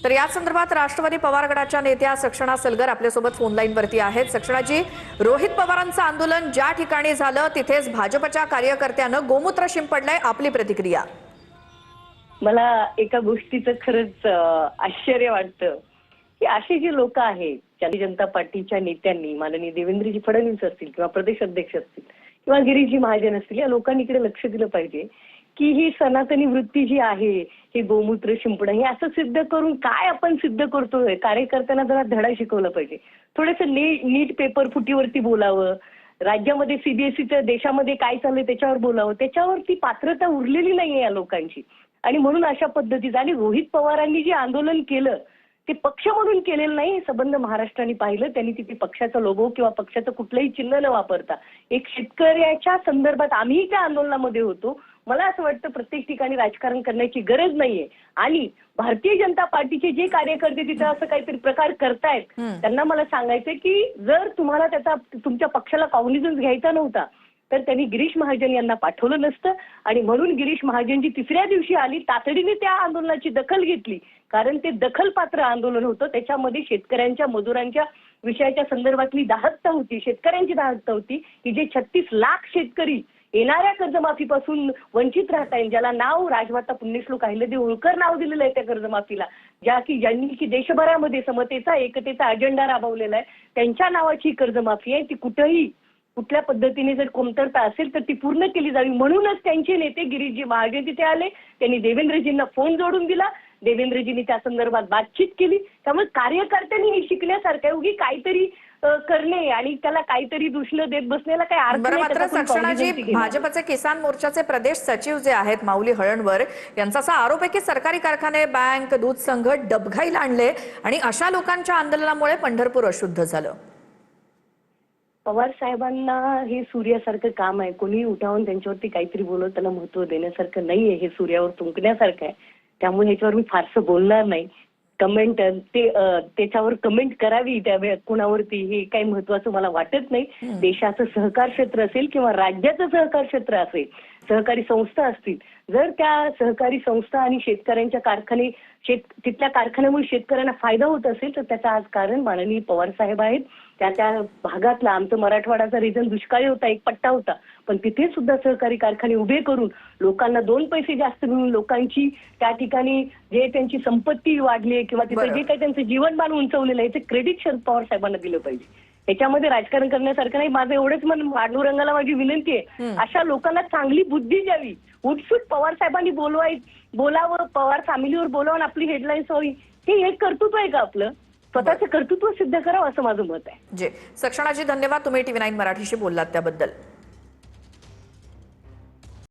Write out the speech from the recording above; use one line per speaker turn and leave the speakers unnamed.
तर या संदर्भात राष्ट्रवादी पवार गटाच्या नेत्या सक्षणा सलगर आपल्यासोबत फोन लाईन वरती आहेत। सक्षणाजी, रोहित पवारांचं आंदोलन ज्या ठिकाणी झालं तिथेच भाजपच्या कार्यकर्त्यानं गोमूत्र शिंपडलंय, आपली प्रतिक्रिया?
मला एका गोष्टीचं खरंच आश्चर्य वाटतं की अशी जी लोक आहेत, भारतीय जनता पार्टीच्या नेत्यांनी, माननीय देवेंद्रजी फडणवीस असतील किंवा प्रदेश अध्यक्ष असतील किंवा गिरीशजी महाजन असतील, या लोकांनी इकडे लक्ष दिलं पाहिजे की ही सनातनी वृत्ती जी आहे, हे गोमूत्र शिंपणं, हे असं सिद्ध करून काय आपण सिद्ध करतोय? कार्यकर्त्यांना जरा धडा शिकवला पाहिजे, थोडंसं नीट पेपर फुटीवरती बोलावं, राज्यामध्ये सीबीएसईच्या देशामध्ये काय चाललंय त्याच्यावर बोलावं, त्याच्यावरती पात्रता उरलेली नाहीये या लोकांची। आणि म्हणून अशा पद्धतीचं, आणि रोहित पवारांनी जे आंदोलन केलं ते पक्ष म्हणून केलेलं नाही, हे संबंध महाराष्ट्राने पाहिलं। त्यांनी तिथे पक्षाचा लोगो किंवा पक्षाचं कुठलंही चिन्ह न वापरता एक शेतकऱ्याच्या संदर्भात, आम्ही त्या आंदोलनामध्ये होतो, मला असं वाटतं प्रत्येक ठिकाणी राजकारण करण्याची गरज नाहीये। आणि भारतीय जनता पार्टीचे जे कार्यकर्ते तिथे असं काहीतरी प्रकार करतायत, त्यांना मला सांगायचंय की जर तुम्हाला त्याचा तुमच्या पक्षाला कॉग्निझन्स घ्यायचा नव्हता तर त्यांनी गिरीश महाजन यांना पाठवलं नसतं। आणि म्हणून गिरीश महाजनजी तिसऱ्या दिवशी आली, तातडीने त्या आंदोलनाची दखल घेतली, कारण ते दखलपात्र आंदोलन होतं। त्याच्यामध्ये शेतकऱ्यांच्या, मजुरांच्या विषयाच्या संदर्भातली दाहकता होती, शेतकऱ्यांची दाहकता होती की जे 36 लाख शेतकरी येणाऱ्या कर्जमाफीपासून वंचित राहत आहेत, ज्याला नाव राजमाता पुण्यश्लोक अहिल्यादेवी होळकर नाव दिलेलं आहे त्या कर्जमाफीला, ज्यांनी की देशभरामध्ये समतेचा, एकतेचा अजेंडा राबवलेला आहे, त्यांच्या नावाची कर्जमाफी आहे। ती कुठेही कुठल्या पद्धतीने जर कमतरता असेल तर ती पूर्ण केली जावी, म्हणूनच त्यांचे नेते गिरीशजी महाजन तिथे आले, त्यांनी देवेंद्रजींना फोन जोडून दिला, देवेंद्रजींनी त्या संदर्भात बातचीत केली। त्यामुळे कार्यकर्त्यांनी हे शिकण्यासारखं आहे, उगी काहीतरी करणे आणि त्याला काहीतरी दूषण देत बसण्याला काही अर्थ नाही।
मात्र सक्षणाजी, भाजपचे किसान मोर्चाचे प्रदेश सचिव जे आहेत माऊली हळणवर, यांचा असा आरोप आहे की सरकारी कारखाने, बँक, दूध संघ डबघाईला आणले आणि अशा लोकांच्या आंदोलनामुळे पंढरपूर अशुद्ध झालं।
पवार साहेबांना हे सूर्यासारखं काम आहे, कोणी उठावून त्यांच्यावरती काहीतरी बोलत त्याला महत्व देण्यासारखं नाहीये, हे सूर्यावर तुंकण्यासारखं आहे। त्यामुळे ह्याच्यावर मी फारसं बोलणार नाही। कमेंट त्याच्यावर कमेंट करावी त्या कोणावरती हे काही महत्वाचं मला वाटत नाही। देशाचं सहकार क्षेत्र असेल किंवा राज्याचं सहकार क्षेत्र असेल, सहकारी संस्था असतील, जर त्या सहकारी संस्था आणि शेतकऱ्यांच्या कारखाने, तिथल्या कारखान्यामुळे शेतकऱ्यांना फायदा होत असेल तर त्याचं आज कारण माननीय पवार साहेब आहेत। त्या भागातला आमचं मराठवाड्याचा रिजन दुष्काळी होता, एक पट्टा होता, पण तिथे सुद्धा सहकारी कारखाने उभे करून लोकांना 2 पैसे जास्त मिळून लोकांची त्या ठिकाणी जे त्यांची संपत्ती वाढली किंवा तिथे जे काही त्यांचं जीवनमान उंचवलेलं आहे, याचं क्रेडिट शरद पवार साहेबांना दिलं पाहिजे। त्याच्यामध्ये राजकारण करण्यासारखं नाही। माझं एवढंच पांडुरंगाला माझी विनंती आहे, अशा लोकांना चांगली बुद्धी द्यावी, उठसूट पवार साहेबांनी बोलावं, पवार फॅमिलीवर बोलावून आपली हेडलाईन्स व्हावी, हे एक कर्तृत्व आहे का आपलं? स्वतःचं कर्तृत्व सिद्ध करावं असं माझं मत आहे।
जी सक्षणाजी, धन्यवाद, तुम्ही TV9 मराठीशी बोललात त्याबद्दल।